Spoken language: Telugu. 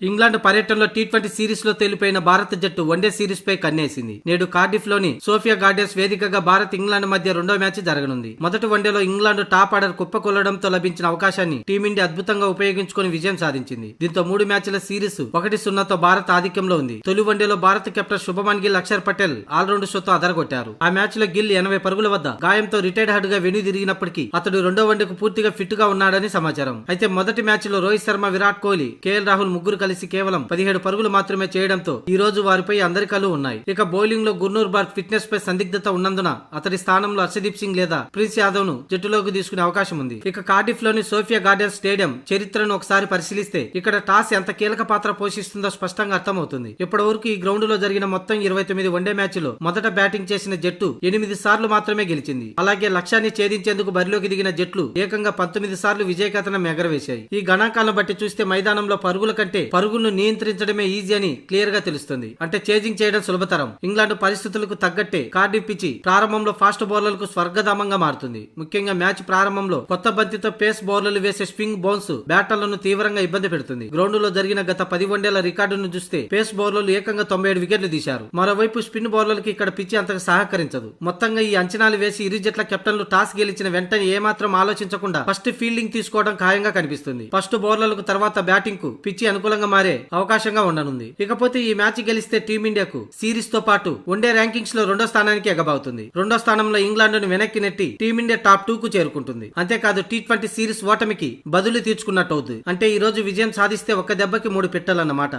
ఇంగ్లాండ్ పర్యటనలో టీ20 సిరీస్ లో తేలిపోయిన భారత జట్టు వన్డే సిరీస్ పై కన్నేసింది. నేడు కార్డిఫ్ లోని సోఫియా గార్డెన్స్ వేదికగా భారత్ ఇంగ్లాండ్ మధ్య రెండో మ్యాచ్ జరగనుంది. మొదటి వన్డేలో ఇంగ్లాండ్ టాప్ ఆర్డర్ కుప్పకొల్లడంతో లభించిన అవకాశాన్ని టీమిండియా అద్భుతంగా ఉపయోగించుకుని విజయం సాధించింది. దీంతో 3 మ్యాచ్ల సిరీస్ 1-0తో భారత్ ఆధిక్యంలో ఉంది. తొలి వన్డేలో భారత కెప్టెన్ శుభమన్ గిల్, అక్షర్ పటేల్ ఆల్రౌండ్ షోతో అదరగొట్టారు. ఆ మ్యాచ్ లో గిల్ 80 పరుగుల వద్ద గాయంతో రిటైర్డ్ హర్డ్ గా వెనుదిరిగినప్పటికీ అతడు రెండో వన్డేకు పూర్తిగా ఫిట్ గా ఉన్నాడని సమాచారం. అయితే మొదటి మ్యాచ్ లో రోహిత్ శర్మ, విరాట్ కోహ్లీ, కేఎల్ రాహుల్ ముగ్గురు కలిసి కేవలం 17 పరుగులు మాత్రమే చేయడంతో ఈ రోజు వారిపై అందరి కళ్ళు ఉన్నాయి. ఇక బౌలింగ్ లో గుర్నూర్ బార్క్ ఫిట్నెస్ పై సందిగ్ధత ఉన్నందున అతడి స్థానంలో హర్షదీప్ సింగ్ లేదా ప్రిన్స్ యాదవ్ ను జట్టులోకి తీసుకునే అవకాశం ఉంది. ఇక కార్డిఫ్ లోని సోఫియా గార్డెన్స్ స్టేడియం చరిత్రను ఒకసారి పరిశీలిస్తే ఇక్కడ టాస్ ఎంత కీలక పాత్ర పోషిస్తుందో స్పష్టంగా అర్థమవుతుంది. ఇప్పటి వరకు ఈ గ్రౌండ్ లో జరిగిన మొత్తం 29 వన్డే మ్యాచ్ లో మొదట బ్యాటింగ్ చేసిన జట్టు 8 సార్లు మాత్రమే గెలిచింది. అలాగే లక్ష్యాన్ని ఛేదించేందుకు బరిలోకి దిగిన జట్లు ఏకంగా 19 సార్లు విజయకథనం ఎగరవేశాయి. ఈ గణాంకాలను బట్టి చూస్తే మైదానంలో పరుగుల కంటే పరుగులను నియంత్రించడమే ఈజీ అని క్లియర్ గా తెలుస్తుంది. అంటే చేజింగ్ చేయడం సులభతరం. ఇంగ్లాండ్ పరిస్థితులకు తగ్గట్టే కార్డిఫ్ పిచ్ ప్రారంభంలో ఫాస్ట్ బౌలర్లకు స్వర్గధామంగా మారుతుంది. ముఖ్యంగా మ్యాచ్ ప్రారంభంలో కొత్త బంతితో పేస్ బౌలర్లు వేసే స్వింగ్ బౌన్స్ బ్యాటర్లను తీవ్రంగా ఇబ్బంది పెడుతుంది. గ్రౌండ్ లో జరిగిన గత 10 వన్డేల రికార్డును చూస్తే పేస్ బౌలర్లు ఏకంగా 97 వికెట్లు తీశారు. మరోవైపు స్పిన్ బౌలర్లకి ఇక్కడ పిచ్ అంతగా సహకరించదు. మొత్తంగా ఈ అంచనాలు వేసి ఇరు జట్ల కెప్టెన్లు టాస్ గెలిచిన వెంటనే ఏమాత్రం ఆలోచించకుండా ఫస్ట్ ఫీల్డింగ్ తీసుకోవడం ఖాయంగా కనిపిస్తుంది. ఫస్ట్ బౌలర్లకు తర్వాత బ్యాటింగ్ కు పిచ్ అనుకూలంగా మారే అవకాశంగా ఉండనుంది. ఇకపోతే ఈ మ్యాచ్ గెలిస్తే టీమిండియాకు సిరీస్ తో పాటు వన్డే ర్యాంకింగ్స్ లో రెండో స్థానానికి ఎగబావుతుంది. రెండో స్థానంలో ఇంగ్లాండ్ ను వెనక్కి నెట్టి టీమిండియా టాప్ 2 కు చేరుకుంటుంది. అంతేకాదు టీ20 సిరీస్ ఓటమికి బదులు తీర్చుకున్నట్టు అవుతుంది. అంటే ఈ రోజు విజయం సాధిస్తే ఒక్క దెబ్బకి 3 పెట్టాలన్నమాట.